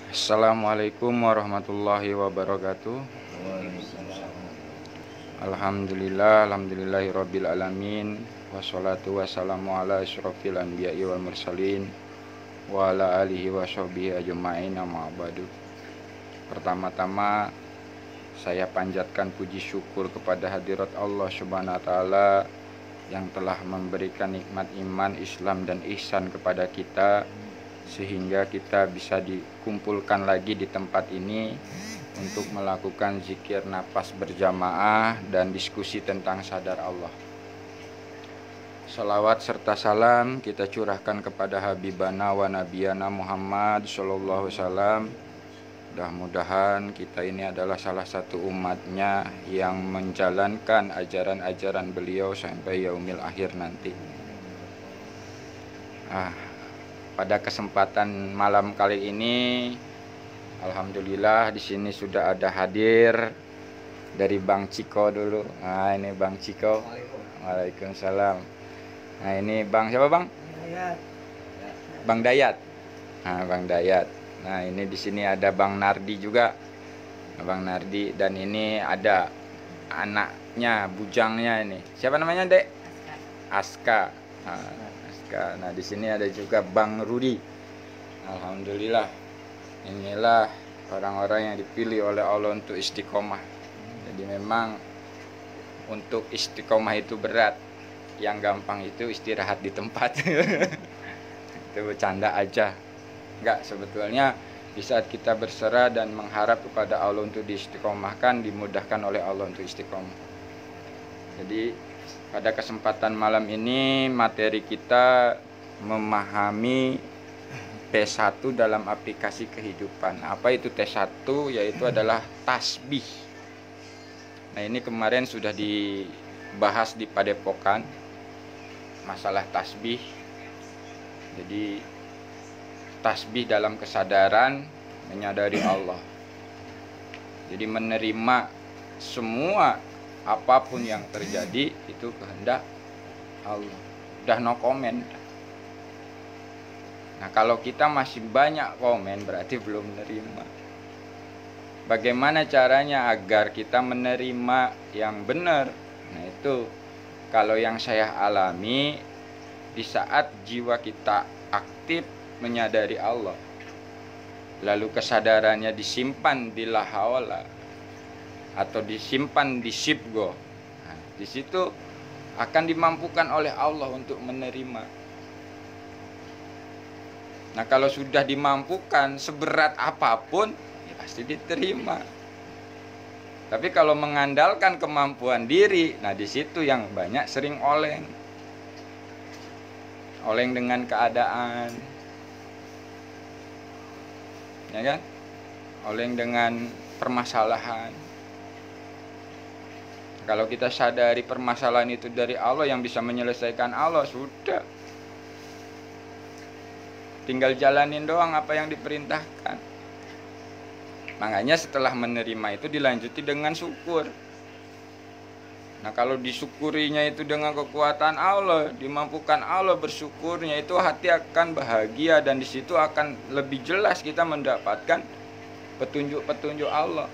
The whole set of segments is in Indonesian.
Assalamualaikum warahmatullahi wabarakatuh. Alhamdulillahirabbil alamin. Wassalatu wassalamu ala asyrofil anbiya'i wal mursalin wa ala alihi wa sahbihi ajma'in, amma ba'du. Pertama-tama saya panjatkan puji syukur kepada hadirat Allah Subhanahu wa taala yang telah memberikan nikmat iman, Islam dan ihsan kepada kita, sehingga kita bisa dikumpulkan lagi di tempat ini untuk melakukan zikir nafas berjamaah dan diskusi tentang sadar Allah. Salawat serta salam kita curahkan kepada Habibana wa Nabiyana Muhammad sallallahu alaihi wasallam. Mudah-mudahan kita ini adalah salah satu umatnya yang menjalankan ajaran-ajaran beliau sampai yaumil akhir nanti. Pada kesempatan malam kali ini, alhamdulillah di sini sudah ada hadir dari Bang Ciko dulu. Nah, ini Bang Ciko. Waalaikumsalam. Nah, ini Bang siapa, Bang? Dayat. Bang Dayat. Nah, Bang Dayat. Nah, ini di sini ada Bang Nardi juga. Bang Nardi, dan ini ada anaknya, bujangnya ini. Siapa namanya, Dek? Aska. Nah, di sini ada juga Bang Rudi. Alhamdulillah. Inilah orang-orang yang dipilih oleh Allah untuk istiqomah. Jadi memang untuk istiqomah itu berat. Yang gampang itu istirahat di tempat. Itu bercanda aja. Enggak, sebetulnya di saat kita berserah dan mengharap kepada Allah untuk diistiqomahkan, dimudahkan oleh Allah untuk istiqomah. Jadi pada kesempatan malam ini materi kita memahami T1 dalam aplikasi kehidupan. Apa itu T1? Yaitu adalah tasbih. Nah, ini kemarin sudah dibahas di Padepokan masalah tasbih. Jadi tasbih dalam kesadaran menyadari Allah. Jadi menerima semua apapun yang terjadi itu kehendak Allah. Udah no comment. Nah, kalau kita masih banyak komen berarti belum menerima. Bagaimana caranya agar kita menerima yang benar? Nah, itu kalau yang saya alami di saat jiwa kita aktif menyadari Allah, lalu kesadarannya disimpan di lahawala atau disimpan di sibgo. Nah, di situ akan dimampukan oleh Allah untuk menerima. Nah, kalau sudah dimampukan seberat apapun, ya pasti diterima. Tapi kalau mengandalkan kemampuan diri, nah di situ yang banyak sering oleng dengan keadaan, ya kan? Oleng dengan permasalahan. Kalau kita sadari permasalahan itu dari Allah, yang bisa menyelesaikan Allah, sudah. Tinggal jalanin doang apa yang diperintahkan. Makanya setelah menerima itu dilanjuti dengan syukur. Nah, kalau disyukurinya itu dengan kekuatan Allah, dimampukan Allah, bersyukurnya itu hati akan bahagia, dan di situ akan lebih jelas kita mendapatkan petunjuk-petunjuk Allah.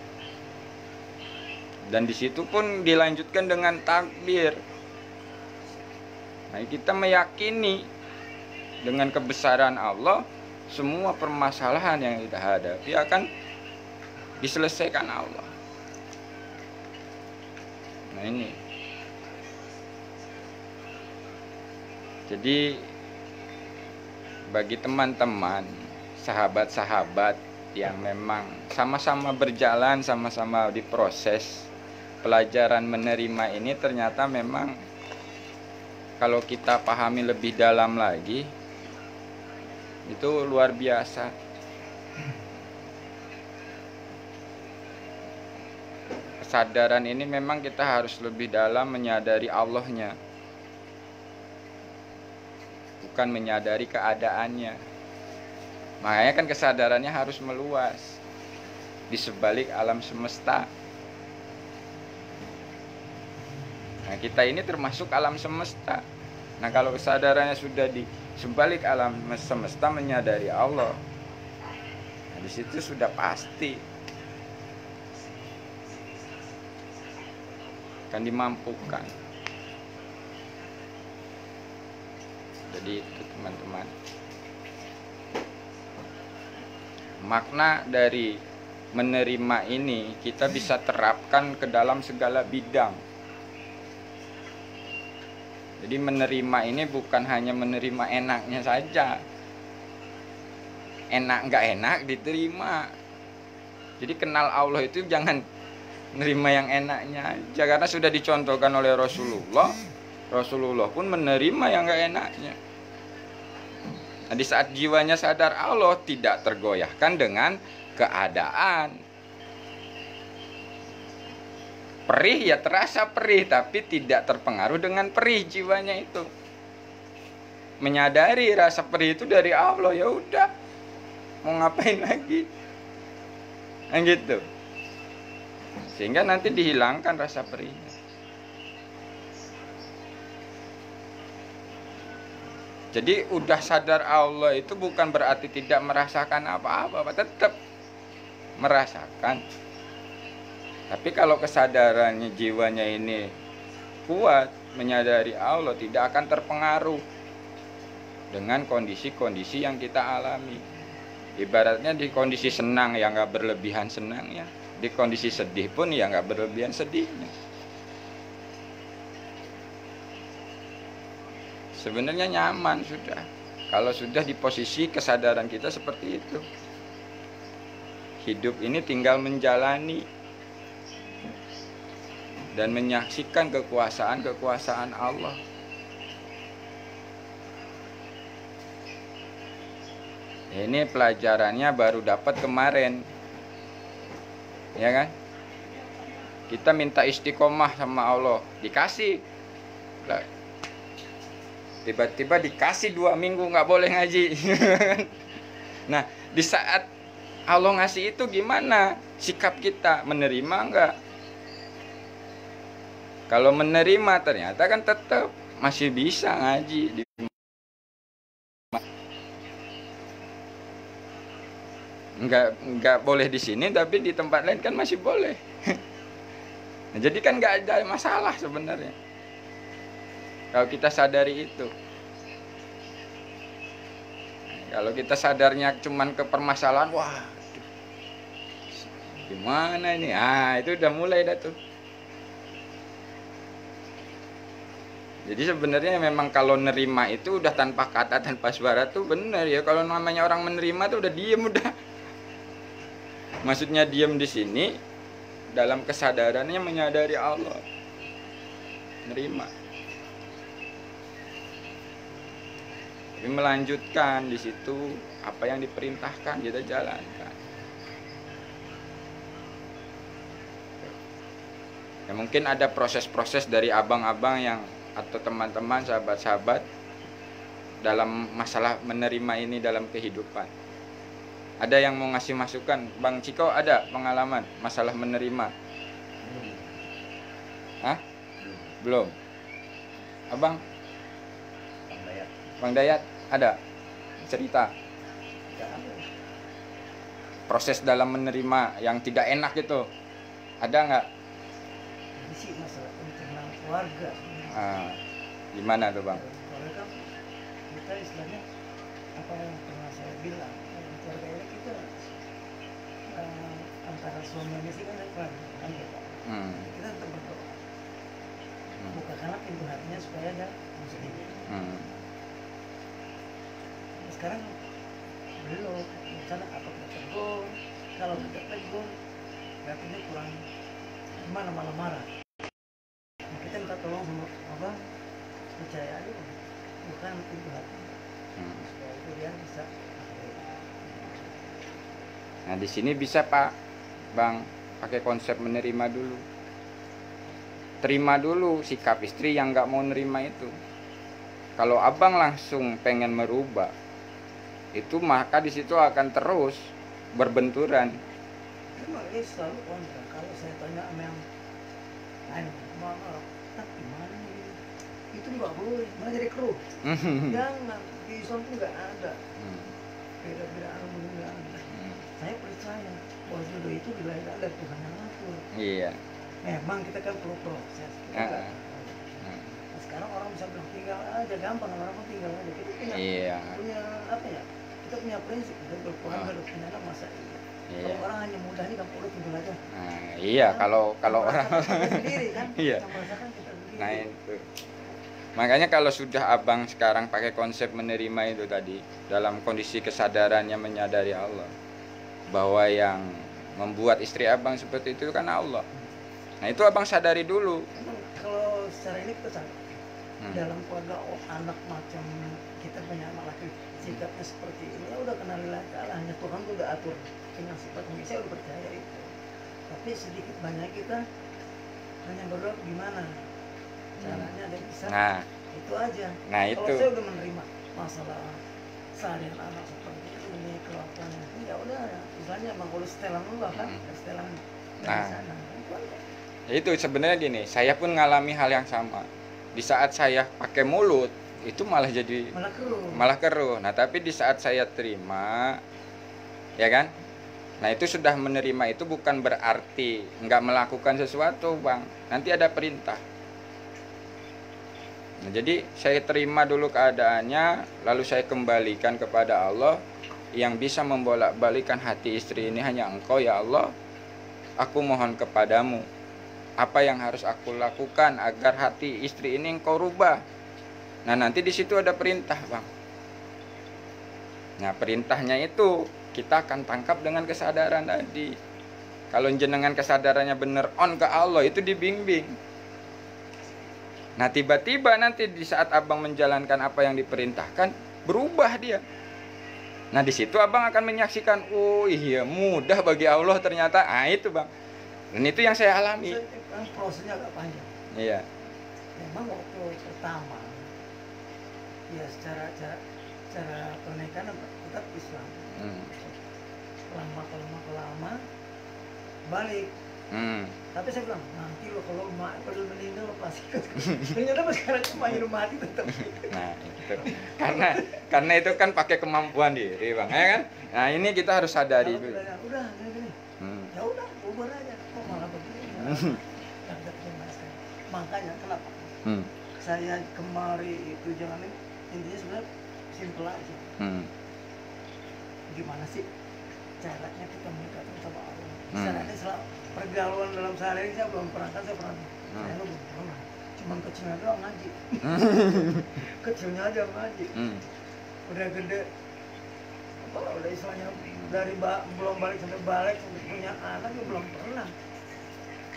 Dan di situ pun dilanjutkan dengan takbir. Nah, kita meyakini dengan kebesaran Allah, semua permasalahan yang kita hadapi akan diselesaikan Allah. Nah, ini. Jadi bagi teman-teman, sahabat-sahabat yang memang sama-sama berjalan, sama-sama diproses pelajaran menerima ini, ternyata memang kalau kita pahami lebih dalam lagi, itu luar biasa. Kesadaran ini memang kita harus lebih dalam menyadari Allahnya, bukan menyadari keadaannya. Makanya kan kesadarannya harus meluas di sebalik alam semesta. Nah, kita ini termasuk alam semesta. Nah, kalau kesadarannya sudah di sebalik alam semesta menyadari Allah, nah, Di situ sudah pasti akan dimampukan. Jadi itu teman-teman, makna dari menerima ini kita bisa terapkan ke dalam segala bidang. Jadi menerima ini bukan hanya menerima enaknya saja, enak nggak enak diterima. Jadi kenal Allah itu jangan menerima yang enaknya aja, karena sudah dicontohkan oleh Rasulullah. Rasulullah pun menerima yang nggak enaknya. Nah, di saat jiwanya sadar Allah, tidak tergoyahkan dengan keadaan. Perih ya terasa perih, tapi tidak terpengaruh dengan perih jiwanya itu. Menyadari rasa perih itu dari Allah, ya udah, mau ngapain lagi? Nah, gitu. Sehingga nanti dihilangkan rasa perihnya. Jadi udah sadar Allah itu bukan berarti tidak merasakan apa-apa, tetap merasakan. Tapi kalau kesadarannya jiwanya ini kuat, menyadari Allah, tidak akan terpengaruh dengan kondisi-kondisi yang kita alami. Ibaratnya di kondisi senang ya nggak berlebihan senangnya, di kondisi sedih pun ya nggak berlebihan sedihnya. Sebenarnya nyaman sudah, kalau sudah di posisi kesadaran kita seperti itu. Hidup ini tinggal menjalani dan menyaksikan kekuasaan Allah. Ini pelajarannya baru dapat kemarin, ya kan? Kita minta istiqomah sama Allah, dikasih. Tiba-tiba dikasih 2 minggu nggak boleh ngaji. Nah, di saat Allah ngasih itu gimana sikap kita? Menerima nggak? Kalau menerima ternyata kan tetap masih bisa ngaji. Nggak boleh di sini, tapi di tempat lain kan masih boleh. Nah, jadi kan nggak ada masalah sebenarnya. Kalau kita sadari itu. Kalau kita sadarnya cuman ke permasalahan, wah, gimana ini? Ah, itu udah mulai dah tuh. Jadi sebenarnya memang kalau nerima itu udah tanpa kata, tanpa suara tuh benar ya. Kalau namanya orang menerima tuh udah diem udah. Maksudnya diem di sini dalam kesadarannya menyadari Allah. Nerima. Tapi melanjutkan di situ apa yang diperintahkan kita jalankan. Ya mungkin ada proses-proses dari abang-abang yang atau teman-teman, sahabat-sahabat dalam masalah menerima ini dalam kehidupan. Ada yang mau ngasih masukan? Bang Ciko ada pengalaman masalah menerima? Hah? Belum. Abang? Bang Dayat ada cerita? Proses dalam menerima yang tidak enak itu ada nggak? Ini sih masalah internal keluarga. Gimana tuh Bang? Keluarga kita istilahnya apa yang pernah saya bilang, keluarga ini kita antara suami dan istri kan keluarga kan kita. Kita tetap berdoa. Bukakanlah pintu hatinya supaya ada muslim. Sekarang belum, misalnya apa kita tegur, kalau kita tegur berarti dia kurang gimana, malah marah. Nah, kita minta tolong sama apa, percaya aja, bukan pintu hati supaya itu dia bisa. Nah di sini bisa Pak Bang pakai konsep menerima dulu. Terima dulu sikap istri yang nggak mau nerima itu. Kalau abang langsung pengen merubah, itu maka di situ akan terus berbenturan. Memang ini selalu kontra. Kalau saya tanya sama yang lain, maaf, tapi mana ini? Itu nggak boleh, malah jadi kru. Jangan, di Islam tuh nggak ada. Beda-beda agama nggak ada. saya percaya bahwa jodoh itu dilahirkan dari Tuhan yang ngatur. Iya. Memang kita kan perlu proses. Kita Ah, nggak- ah. Nah, sekarang orang bisa bilang tinggal aja, gampang, orang pun tinggal aja. Kita punya, Iya. punya apa ya? Kita punya prinsip, kita berkeluarga, Ah. punya anak, masa iya. Iya. Kalau orang hanya mudah nih, kamu udah tinggal aja. Nah, iya, kalau orang kita sendiri kan, Iya. yang merasakan kita sendiri. nah itu. Makanya kalau sudah abang sekarang pakai konsep menerima itu tadi, dalam kondisi kesadarannya menyadari Allah, bahwa yang membuat istri abang seperti itu kan Allah. Nah itu abang sadari dulu. Emang kalau secara ini kita sadar Hmm. dalam keluarga anak macam kita punya anak laki sikapnya seperti ini, ya udah kenalilah Allah, hanya Tuhan tuh udah atur dengan sifatnya, saya udah percaya itu. Tapi sedikit banyak kita hanya berdoa gimana caranya dan bisa Nah, itu aja. nah Kalau itu. saya udah menerima masalah seharian anak seperti ini, kelakuannya ini, ya udah, misalnya emang kalau setelan dulu kan, setelan dari Nah. sana, itu aja. Itu sebenarnya gini, saya pun ngalami hal yang sama. Di saat saya pakai mulut, itu malah jadi Malah keruh. Nah, tapi di saat saya terima, ya kan? Nah, itu sudah menerima itu bukan berarti nggak melakukan sesuatu, Bang. Nanti ada perintah. Nah, jadi saya terima dulu keadaannya, lalu saya kembalikan kepada Allah yang bisa membolak-balikan hati istri ini hanya Engkau ya Allah. Aku mohon kepadamu, apa yang harus aku lakukan agar hati istri ini Engkau rubah. Nah, nanti di situ ada perintah, Bang. Nah, perintahnya itu kita akan tangkap dengan kesadaran tadi. Kalau jenengan kesadarannya bener on ke Allah, itu dibimbing. Nah, tiba-tiba nanti di saat abang menjalankan apa yang diperintahkan, berubah dia. Nah, di situ abang akan menyaksikan, oh iya mudah bagi Allah ternyata. Ah, itu Bang. Dan itu yang saya alami. Kan prosesnya agak panjang. Iya. Memang waktu pertama, ya secara pernikahan tetap Islam. Lama balik. Tapi saya bilang, nanti lo kalau mak perlu meninggal lo pasti. Ternyata sekarang cuma hidup mati tetap. Nah, itu. Karena itu kan pakai kemampuan diri, Bang, ya kan? Nah, ini kita harus sadari dulu. Udah gini. Ya udah, ubah aja. Kok malah begini? Yang terima sekali. Makanya kenapa? Saya kemari itu jangan ini, intinya sebenarnya simpel aja. Gimana sih caranya kita mendekatkan sama Allah? Caranya selama pergaulan dalam sehari ini saya belum pernah, kan saya pernah. Saya belum pernah. Cuman kecilnya doang ngaji. Kecilnya aja ngaji. Udah gede, apa udah istilahnya dari belum balik sampai punya anak ya belum pernah.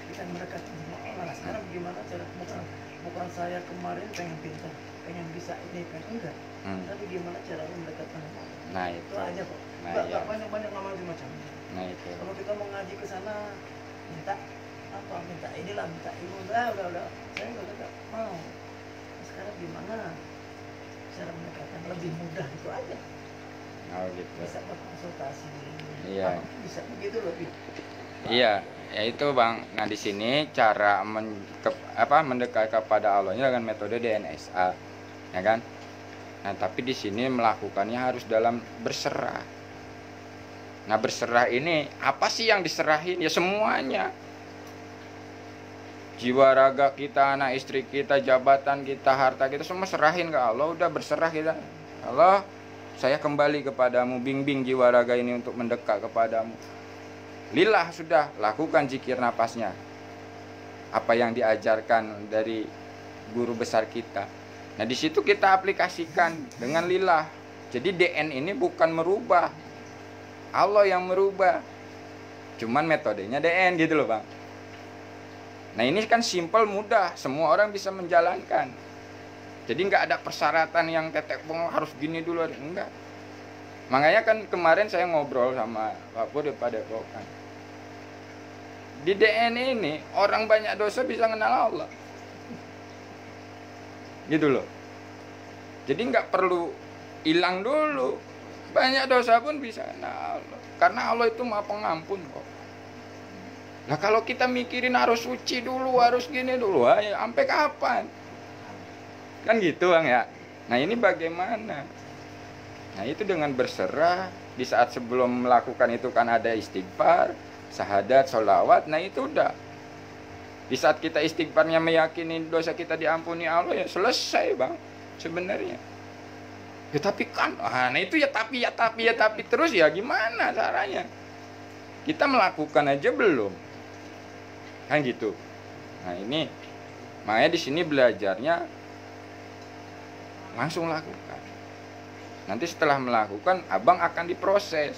Kita mendekatkan sama Allah. Sekarang gimana cara? Bukan saya kemarin pengen pintar, pengen bisa ini, pengen enggak. Tapi gimana caranya mendekatkan sama Allah? Nah, Itu aja kok. Nah, Nggak iya. banyak ngamal macam. Nah, itu. Kalau kita mau ngaji ke sana, minta apa? Minta inilah, minta ilmu. Udah. Saya nggak mau. Sekarang gimana cara mendekatkan lebih mudah, itu aja. Oh, gitu. Bisa berkonsultasi. Iya. Bisa begitu lebih. Iya, ya itu Bang. Nah, di sini cara mendekat kepada Allah dengan metode DNSA, ya kan? Nah, tapi di sini melakukannya harus dalam berserah. Nah, berserah ini apa sih yang diserahin? Ya semuanya. Jiwa raga kita, anak istri kita, jabatan kita, harta kita semua serahin ke Allah. Udah berserah kita. Allah, saya kembali kepadamu, bimbing jiwa raga ini untuk mendekat kepadamu. Lillah, sudah lakukan zikir napasnya. Apa yang diajarkan dari guru besar kita. Nah, di situ kita aplikasikan dengan lillah. Jadi DN ini bukan merubah, Allah yang merubah. Cuman metodenya DN gitu loh, Bang. Nah, ini kan simpel, mudah, semua orang bisa menjalankan. Jadi nggak ada persyaratan yang tetek bong harus gini dulu, enggak. Makanya kan kemarin saya ngobrol sama Pak Pur di Padepokan. Di DN ini orang banyak dosa bisa kenal Allah. Gitu loh. Jadi nggak perlu hilang dulu. Banyak dosa pun bisa kenal Allah. Karena Allah itu Maha Pengampun kok. Nah, kalau kita mikirin harus suci dulu, harus gini dulu, ya sampai kapan? Kan gitu, Bang, ya. Nah, ini bagaimana? Nah, itu dengan berserah, di saat sebelum melakukan itu kan ada istighfar, syahadat, sholawat. Nah itu udah. Di saat kita istighfarnya meyakini dosa kita diampuni Allah, ya selesai bang sebenarnya. Ya tapi kan, nah itu ya tapi terus, ya gimana caranya? Kita melakukan aja belum, kan gitu. Nah ini, makanya di sini belajarnya langsung lakukan. Nanti setelah melakukan, abang akan diproses.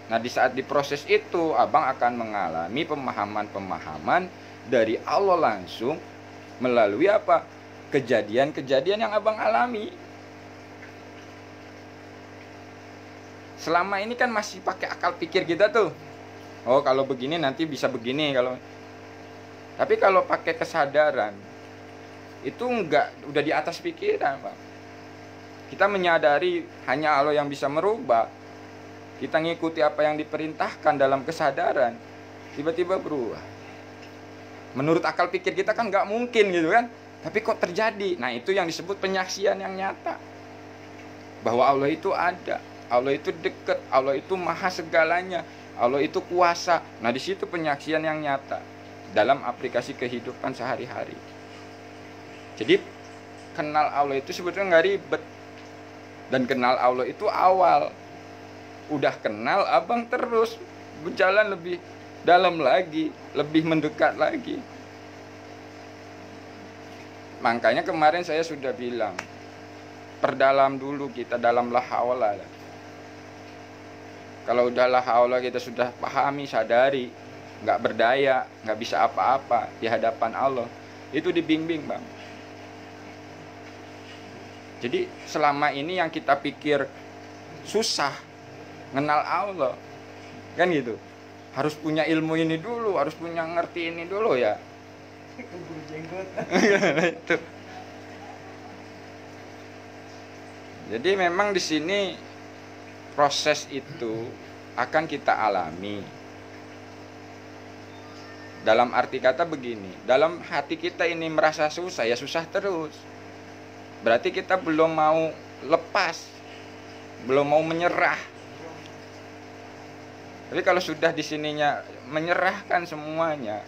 Nah di saat diproses itu, abang akan mengalami pemahaman dari Allah langsung melalui apa? Kejadian-kejadian yang abang alami. Selama ini kan masih pakai akal pikir kita tuh. Oh kalau begini nanti bisa begini kalau. Tapi kalau pakai kesadaran itu enggak, udah di atas pikiran, Bang. Kita menyadari hanya Allah yang bisa merubah. Kita ngikuti apa yang diperintahkan dalam kesadaran, tiba-tiba berubah. Menurut akal pikir kita kan nggak mungkin gitu kan, tapi kok terjadi. Nah itu yang disebut penyaksian yang nyata, bahwa Allah itu ada, Allah itu dekat, Allah itu maha segalanya, Allah itu kuasa. Nah di situ penyaksian yang nyata dalam aplikasi kehidupan sehari-hari. Jadi kenal Allah itu sebetulnya nggak ribet, dan kenal Allah itu awal. Udah kenal, abang terus berjalan lebih dalam lagi, lebih mendekat lagi. Makanya kemarin saya sudah bilang, perdalam dulu kita dalam la haula. Kalau udah la haula kita sudah pahami, sadari, nggak berdaya, nggak bisa apa-apa di hadapan Allah, itu dibimbing bang. Jadi selama ini yang kita pikir susah kenal Allah, kan gitu. Harus punya ilmu ini dulu, harus punya ngerti ini dulu ya. Keburu jenggot. Itu. Jadi memang di sini proses itu akan kita alami. Dalam arti kata begini, dalam hati kita ini merasa susah, ya susah terus. Berarti kita belum mau lepas, belum mau menyerah. Tapi kalau sudah di sininya menyerahkan semuanya,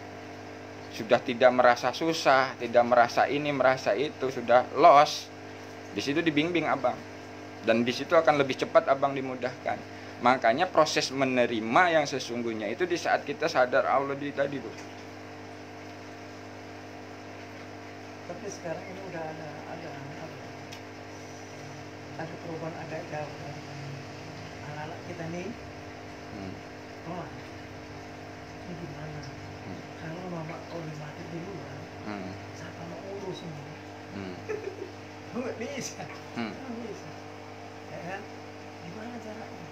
sudah tidak merasa susah, tidak merasa ini, merasa itu, sudah loss, di situ dibimbing abang, dan di situ akan lebih cepat abang dimudahkan. Makanya proses menerima yang sesungguhnya itu di saat kita sadar Allah di tadi tuh. Tapi sekarang ini udah ada perubahan, ada anak-anak kita nih. Oh, ini gimana? Kalau mama mati duluan, siapa mau urus ini? Nggak bisa, nggak bisa. Ya kan? Gimana caranya?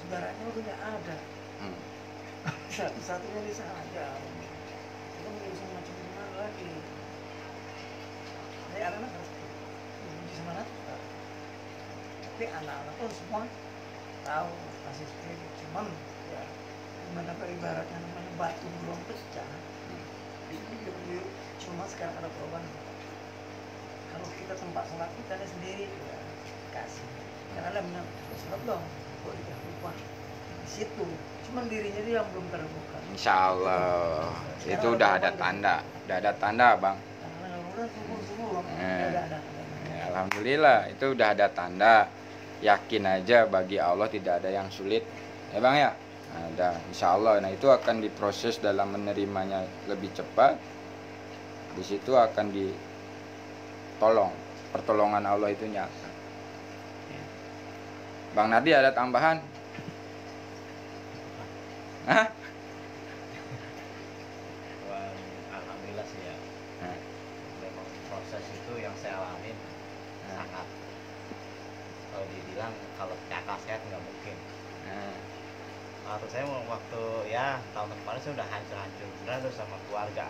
Saudaranya udah nggak ada. Satu-satunya bisa aja. Kita mau urusan macam gimana lagi? Jadi anak-anak harus di mana? Tapi anak-anak pun semua tahu kasih spirit, cuman ya gimana ibaratnya namanya batu belum pecah. Cuma sekarang ada perubahan. Kalau kita tempat sholat kita sendiri ya kasih. Karena lemnya sholat dong, kok dikasih lupa di situ. Cuman dirinya dia yang belum terbuka. Insya Allah itu udah ada tanda, bang. Ya, alhamdulillah itu udah ada tanda. Yakin aja bagi Allah tidak ada yang sulit, ya bang ya. Ada, insya Allah. Nah itu akan diproses dalam menerimanya lebih cepat. Di situ akan ditolong, pertolongan Allah itu nyata. Bang Nardi ada tambahan? Hah? Alhamdulillah sih ya. Memang proses itu yang saya alamin sangat. Kalau dibilang kalau kakak sehat nggak mungkin. Waktu saya waktu ya tahun kemarin saya udah hancur beneran sama keluarga.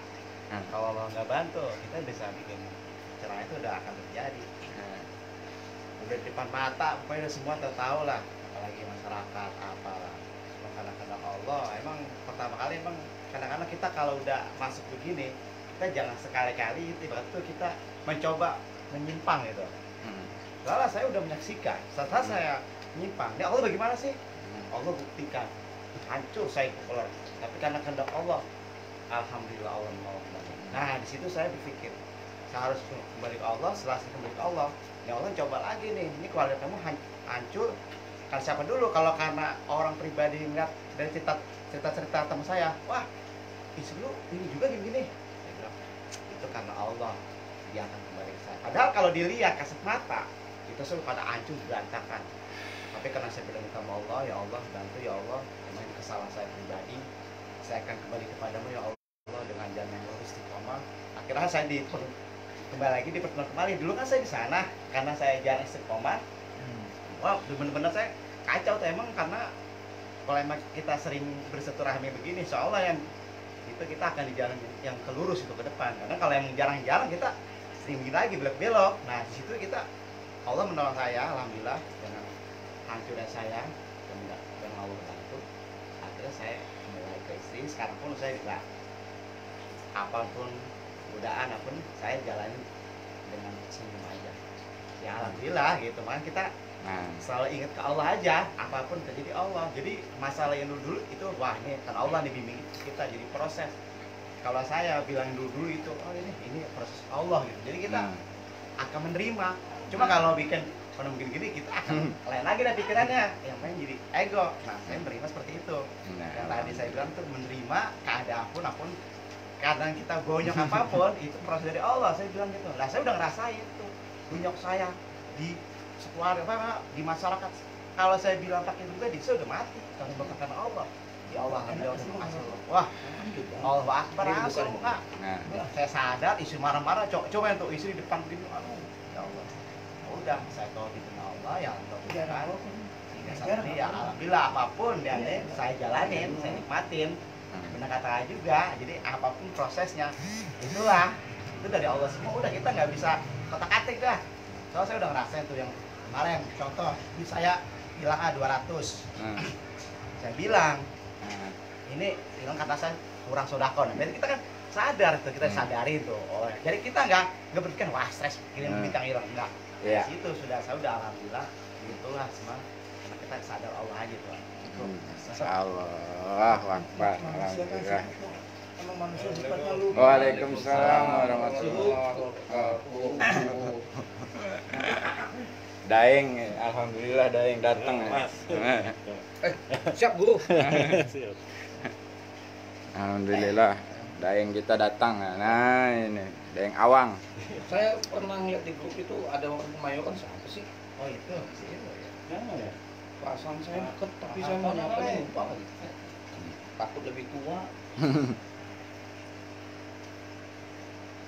Kalau Allah nggak bantu, kita bisa bikin cerai itu udah akan terjadi. Udah di depan mata, pokoknya udah semua tahu lah. Apalagi masyarakat apalah. Kadang-kadang Allah, emang pertama kali emang kadang-kadang kita kalau udah masuk begini, kita jangan sekali-kali tiba-tiba kita mencoba menyimpang gitu. Lalu saya udah menyaksikan, setelah saya menyimpang, ya Allah bagaimana sih? Allah buktikan hancur saya keluar, tapi karena kehendak Allah, alhamdulillah Allah menolong. Nah di situ saya berpikir saya harus kembali ke Allah. Setelah saya kembali ke Allah, ya Allah coba lagi nih, ini keluarga kamu hancur karena siapa dulu? Kalau karena orang pribadi ngeliat dari cerita teman saya, wah istri lu ini juga gini-gini, saya bilang itu karena Allah, dia akan kembali ke saya. Padahal kalau dilihat kasat mata itu semua pada hancur berantakan, tapi karena saya bilang sama Allah, ya Allah bantu ya Allah, memang ini kesalahan saya pribadi, saya akan kembali kepadamu ya Allah dengan jalan yang lurus istiqomah. Akhirnya saya kembali lagi dipertemukan kembali. Dulu kan saya di sana karena saya jalan istiqomah. Wah bener-bener saya kacau tuh emang, karena kalau emang kita sering bersilaturahmi begini, seolah yang itu kita akan di jalan yang kelurus itu ke depan. Karena kalau yang jarang-jarang kita sering begini lagi belok-belok. Nah di situ kita Allah menolong saya, alhamdulillah dengan hancurnya saya dan Allah bantu. Akhirnya saya kembali ke istri. Sekarang pun saya juga apapun godaan apapun saya jalanin dengan senyum aja. Ya alhamdulillah gitu. Makanya kita selalu ingat ke Allah aja, apapun terjadi Allah. Jadi masalah yang dulu itu wah ini kan Allah nih bimbing kita, jadi proses. Kalau saya bilang dulu itu oh ini proses Allah gitu. Jadi kita akan menerima. Cuma kalau bikin kalau begini kita akan lain lagi dah pikirannya, yang main jadi ego. Nah saya menerima seperti itu. Yang tadi saya bilang tuh menerima keadaan apapun kadang kita gonyok apapun itu proses dari Allah. Saya bilang gitu. Nah saya udah ngerasain tuh gonyok saya di keluarga apa di masyarakat. Kalau saya bilang pakai pribadi saya udah mati karena bukan karena Allah. Ya Allah, alhamdulillah. Wah, Allah Akbar langsung Kak. Saya sadar istri marah-marah, coba tuh istri depan begini, aduh, ya Allah. Udah, saya tahu di Allah ya Allah. Ya alhamdulillah apapun ya saya jalanin, saya nikmatin. Benar kata juga, jadi apapun prosesnya itulah itu dari Allah semua. Udah kita nggak bisa kotak-atik dah. Soalnya saya udah ngerasain tuh yang kemarin contoh di saya bilang 200 saya bilang ini bilang kata saya kurang sodako. Nah, jadi kita kan sadar tuh, kita sadari tuh. Oh, jadi kita nggak berpikir wah stres kirim bintang hilang enggak. Di situ saya udah alhamdulillah itulah semua karena kita sadar Allah aja tuh. Insyaallah, Akbar. Alhamdulillah. Emang manusia sifatnya lupa. Waalaikumsalam warahmatullahi wabarakatuh. Daeng, alhamdulillah Daeng datang. Siap guru. Alhamdulillah Daeng kita datang. Nah ini Daeng Awang. Saya pernah ngeliat di grup itu ada orang Kemayoran, siapa sih? Oh itu Ya. Perasaan saya deket, tapi saya mau nyapa lupa lagi. Takut lebih tua.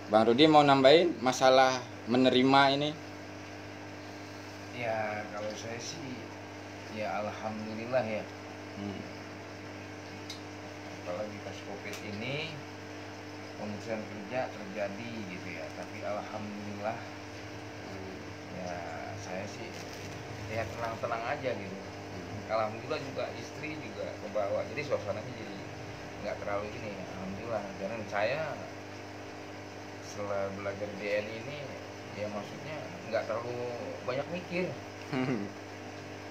Bang Rudi mau nambahin masalah menerima ini? Ya kalau saya sih ya alhamdulillah ya. Apalagi pas COVID ini pemutusan kerja terjadi gitu ya, tapi alhamdulillah ya saya sih ya tenang-tenang aja gitu. Alhamdulillah juga istri juga kebawa, jadi suasananya jadi nggak terlalu ini. Alhamdulillah, dan saya setelah belajar DN ini ya maksudnya nggak terlalu banyak mikir.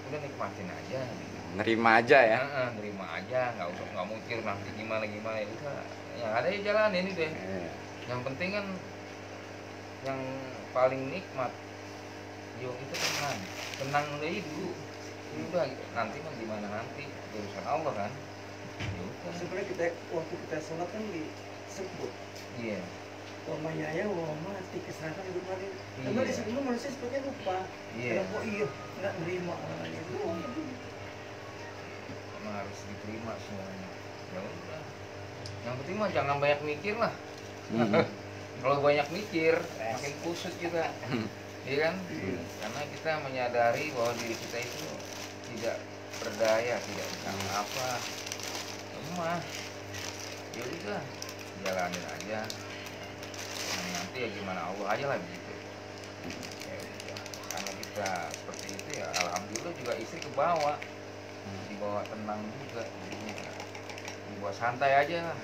Udah nikmatin aja gitu. Nerima aja ya. Nerima aja, nggak mikir nanti gimana ya udah yang ada ya jalan ini deh. Yang penting kan yang paling nikmat yuk itu tenang deh dulu. Udah nanti mah gimana nanti urusan Allah kan. Ya udah. Sebenarnya kita waktu kita sholat kan disebut Iya. wa mayaya wa mati keserahkan hidup mati. Karena Iya. di situ manusia sepertinya lupa. Iya. Kenapa iya nggak nerima orang itu? Emang harus diterima semuanya. Ya udah. Yang penting mah jangan banyak mikir lah. Kalau banyak mikir makin kusut juga. Iya kan? Karena kita menyadari bahwa diri kita itu tidak berdaya, tidak bisa apa, lemah. Ya udah, jalanin aja. Nah, nanti ya gimana Allah aja lah begitu. Ya udah. Karena kita seperti itu ya, alhamdulillah juga istri kebawa, dibawa tenang juga, jadinya dibawa santai aja lah.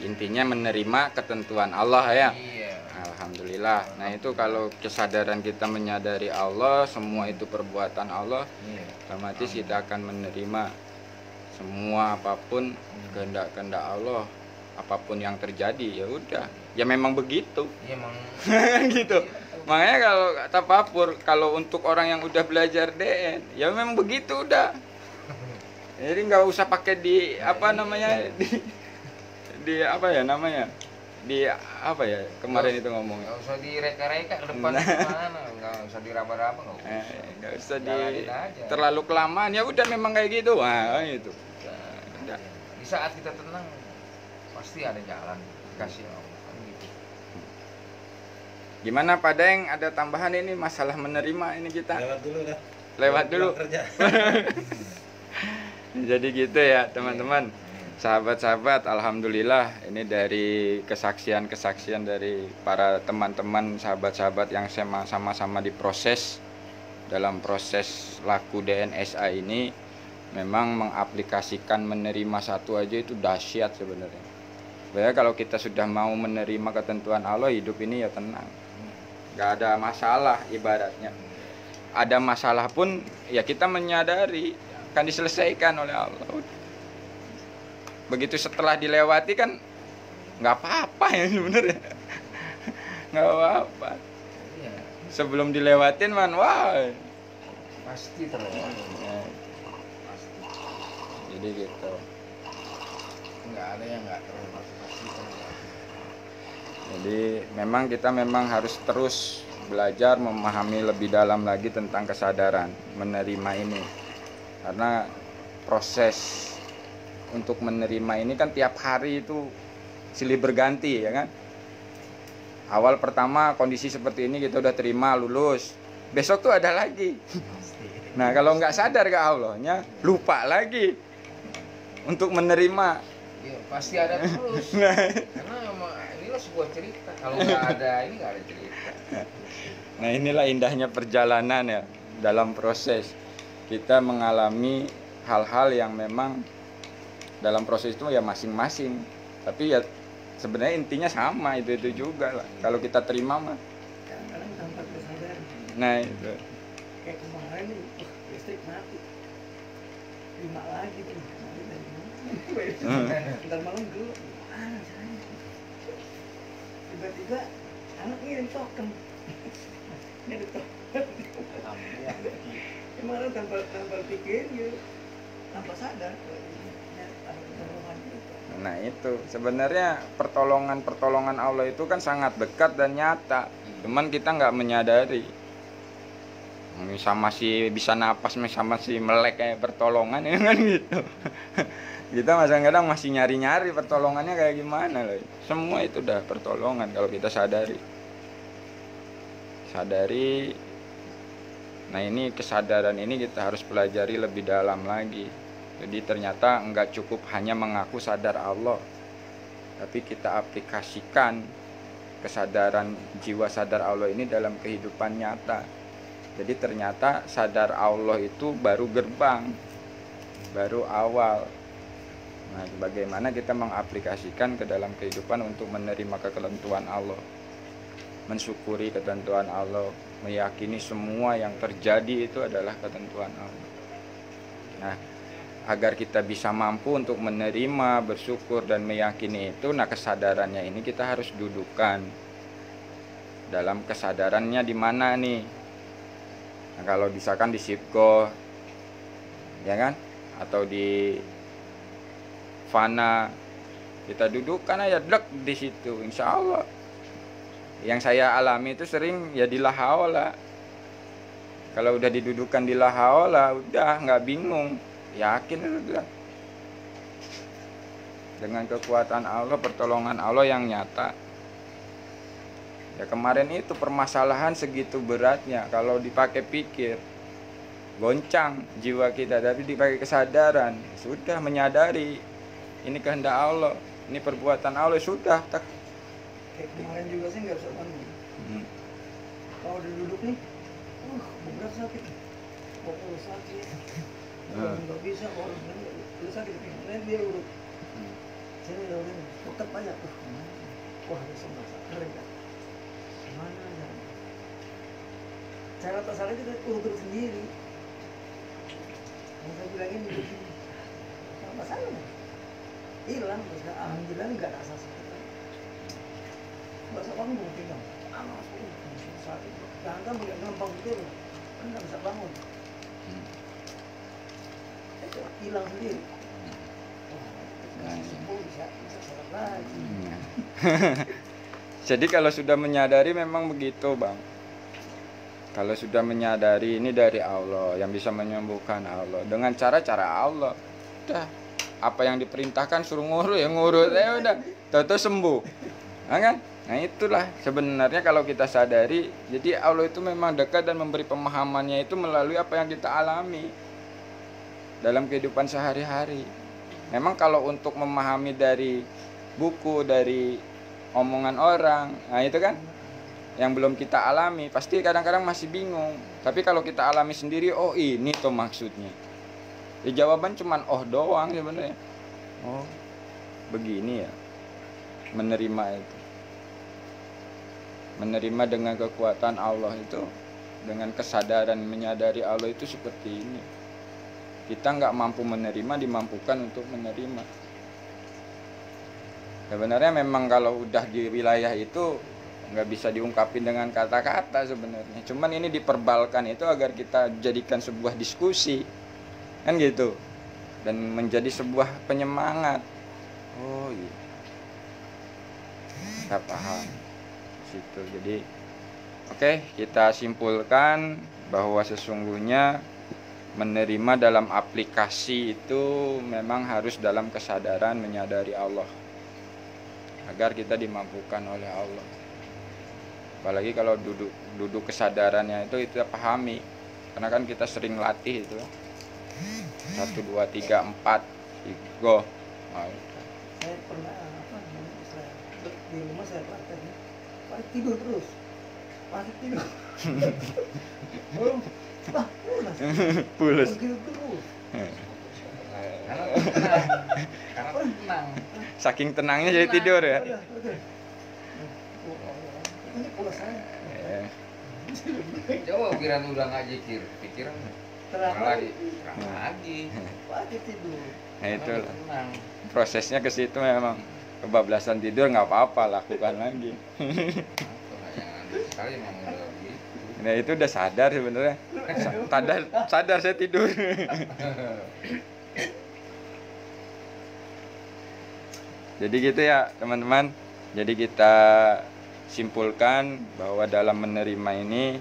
Intinya menerima ketentuan Allah ya. Iya. Alhamdulillah. Nah itu kalau kesadaran kita menyadari Allah, semua itu perbuatan Allah, Iya. otomatis kita akan menerima semua apapun kehendak-kehendak Allah, apapun yang terjadi ya udah, ya memang begitu. Iya emang Gitu. Makanya kalau kata Papur, kalau untuk orang yang udah belajar DN, ya memang begitu udah. Jadi nggak usah pakai di apa namanya di apa ya namanya di apa ya kemarin itu ngomong. nggak usah direka-reka ke depan Nah. gimana, nggak usah diraba-raba, nggak usah. Nggak usah Jalanin aja. terlalu kelamaan, ya udah memang kayak gitu. Wah itu. Udah. Di saat kita tenang pasti ada jalan dikasih Allah kan gitu. Gimana Pak Deng, ada tambahan ini masalah menerima ini kita? Lewat dulu dah. Lewat dulu. Pulang kerja. Jadi gitu ya teman-teman, sahabat-sahabat, alhamdulillah ini dari kesaksian-kesaksian dari para teman-teman sahabat-sahabat yang sama-sama diproses dalam proses laku DNSA ini, memang mengaplikasikan menerima satu aja itu dahsyat sebenarnya. Sebenarnya kalau kita sudah mau menerima ketentuan Allah, hidup ini ya tenang, nggak ada masalah ibaratnya. Ada masalah pun ya kita menyadari akan diselesaikan oleh Allah. Begitu setelah dilewati kan nggak apa-apa ya sebenarnya, nggak apa-apa. Iya, Sebelum dilewatin man, wah. pasti terlewati. Pasti. Jadi gitu. Nggak ada yang nggak terlewati, pasti terlewati. Jadi memang kita memang harus terus belajar memahami lebih dalam lagi tentang kesadaran menerima ini. Karena proses untuk menerima ini kan tiap hari itu silih berganti ya kan. Awal pertama kondisi seperti ini kita udah terima, lulus. Besok tuh ada lagi. Nah kalau nggak sadar ke Allahnya, lupa lagi untuk menerima. Iya, pasti ada terus. Nah, Karena emang inilah sebuah cerita. Kalau nggak ada ini nggak ada cerita. nah inilah indahnya perjalanan ya dalam proses. Kita mengalami hal-hal yang memang dalam proses itu ya masing-masing. Tapi ya sebenarnya intinya sama, itu juga lah. Kalau kita terima mah. Kadang-kadang tanpa kesadaran. Nah itu. Kayak kemarin nih, listrik mati. 5 lagi tuh. Mati dari mana? Ntar malam dulu. Mana caranya? Tiba-tiba anak ngirim token. Ini ada token. Emang orang tanpa pikir gitu, tanpa sadar. Ada pertolongan gitu. Nah itu sebenarnya pertolongan Allah itu kan sangat dekat dan nyata. Cuman kita nggak menyadari. Sama si bisa napas, sama si melek kayak pertolongan ya kan gitu. Kita kadang-kadang masih nyari-nyari pertolongannya kayak gimana loh. Semua itu udah pertolongan kalau kita sadari. Nah ini kesadaran ini kita harus pelajari lebih dalam lagi. Jadi ternyata enggak cukup hanya mengaku sadar Allah, tapi kita aplikasikan kesadaran jiwa sadar Allah ini dalam kehidupan nyata. Jadi ternyata sadar Allah itu baru gerbang, baru awal. Nah bagaimana kita mengaplikasikan ke dalam kehidupan untuk menerima ketentuan Allah, mensyukuri ketentuan Allah, meyakini semua yang terjadi itu adalah ketentuan Allah. Nah, agar kita bisa mampu untuk menerima, bersyukur dan meyakini itu, nah kesadarannya ini kita harus dudukkan. Dalam kesadarannya di mana nih? Nah, kalau misalkan di Sipko, ya kan? Atau di Fana, kita dudukkan aja dek di situ, insya Allah. Yang saya alami itu sering ya di lahaola. Kalau udah didudukan di lahaola, udah nggak bingung, yakin udah. Dengan kekuatan Allah, pertolongan Allah yang nyata. Ya kemarin itu permasalahan segitu beratnya, kalau dipakai pikir, goncang jiwa kita, tapi dipakai kesadaran, sudah menyadari ini kehendak Allah, ini perbuatan Allah, sudah tak. Kayak kemarin juga sih nggak bisa bangun. Kalau udah duduk nih, berat sakit. Pokoknya sakit. Nggak bisa, orang udah sakit. Kemudian dia urut. Sini udah tetap banyak. Wah, ada semasa keren kan. Mana ya? Cara tak salah itu urut sendiri. Yang saya bilang ini begini, apa masalah? Hilang, terus alhamdulillah nggak ada asas. Nggak usah bangun tinggal. Anak saat itu, jangan nggak gampang gitu loh, kan nggak bisa bangun. Itu hilang sendiri. Bisa sholat lagi. Jadi kalau sudah menyadari memang begitu, Bang. Kalau sudah menyadari ini dari Allah, yang bisa menyembuhkan Allah dengan cara-cara Allah. Udah, apa yang diperintahkan suruh ngurut ya ngurut, ya udah, tahu-tahu sembuh. Nah, kan? Nah, itulah sebenarnya kalau kita sadari, jadi Allah itu memang dekat dan memberi pemahamannya itu melalui apa yang kita alami dalam kehidupan sehari-hari. Memang kalau untuk memahami dari buku, dari omongan orang, nah itu kan yang belum kita alami, pasti kadang-kadang masih bingung. Tapi kalau kita alami sendiri, oh ini tuh maksudnya. Ya jawaban cuman oh doang sebenarnya. Oh, begini ya. Menerima itu. Menerima dengan kekuatan Allah itu, dengan kesadaran menyadari Allah itu seperti ini. Kita nggak mampu menerima, dimampukan untuk menerima. Sebenarnya memang kalau udah di wilayah itu nggak bisa diungkapin dengan kata-kata sebenarnya. Cuman ini diperbalkan itu agar kita jadikan sebuah diskusi, kan gitu, dan menjadi sebuah penyemangat. Oh iya, kita paham situ. Jadi oke, kita simpulkan bahwa sesungguhnya menerima dalam aplikasi itu memang harus dalam kesadaran menyadari Allah, agar kita dimampukan oleh Allah. Apalagi kalau duduk kesadarannya itu kita pahami, karena kan kita sering latih itu 1, 2, 3, 4 go. Saya pernah di rumah saya prakteknya pasti tidur terus, pasti tidur. Pulas. Begitu terus. Karena tenang. Saking tenangnya jadi tidur ya. Ini pulas saya. Coba pikiran udah nggak zikir, pikiran Terang lagi, terang lagi. pasti tidur. Nah itu Karena tenang. prosesnya ke situ memang. Kebablasan tidur nggak apa-apa, lakukan lagi. Jangan sekali emang udah gitu. Nah itu udah sadar sebenarnya. Sadar saya tidur. Jadi gitu ya teman-teman. Jadi kita simpulkan bahwa dalam menerima ini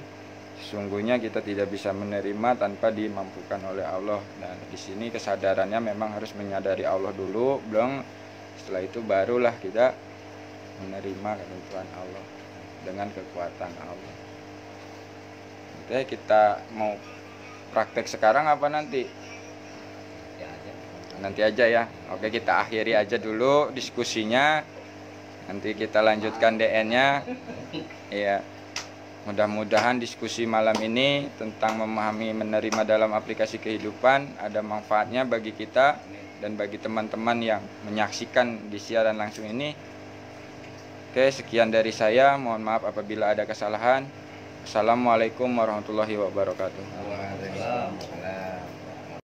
sesungguhnya kita tidak bisa menerima tanpa dimampukan oleh Allah. Dan di sini kesadarannya memang harus menyadari Allah dulu, belum setelah itu barulah kita menerima ketentuan Allah dengan kekuatan Allah. Oke, kita mau praktek sekarang apa nanti? Ya aja. Nanti aja ya. Oke, kita akhiri aja dulu diskusinya. Nanti kita lanjutkan DN-nya. Iya. Mudah-mudahan diskusi malam ini tentang memahami menerima dalam aplikasi kehidupan ada manfaatnya bagi kita dan bagi teman-teman yang menyaksikan di siaran langsung ini. Oke, sekian dari saya. Mohon maaf apabila ada kesalahan. Assalamualaikum warahmatullahi wabarakatuh. Waalaikumsalam.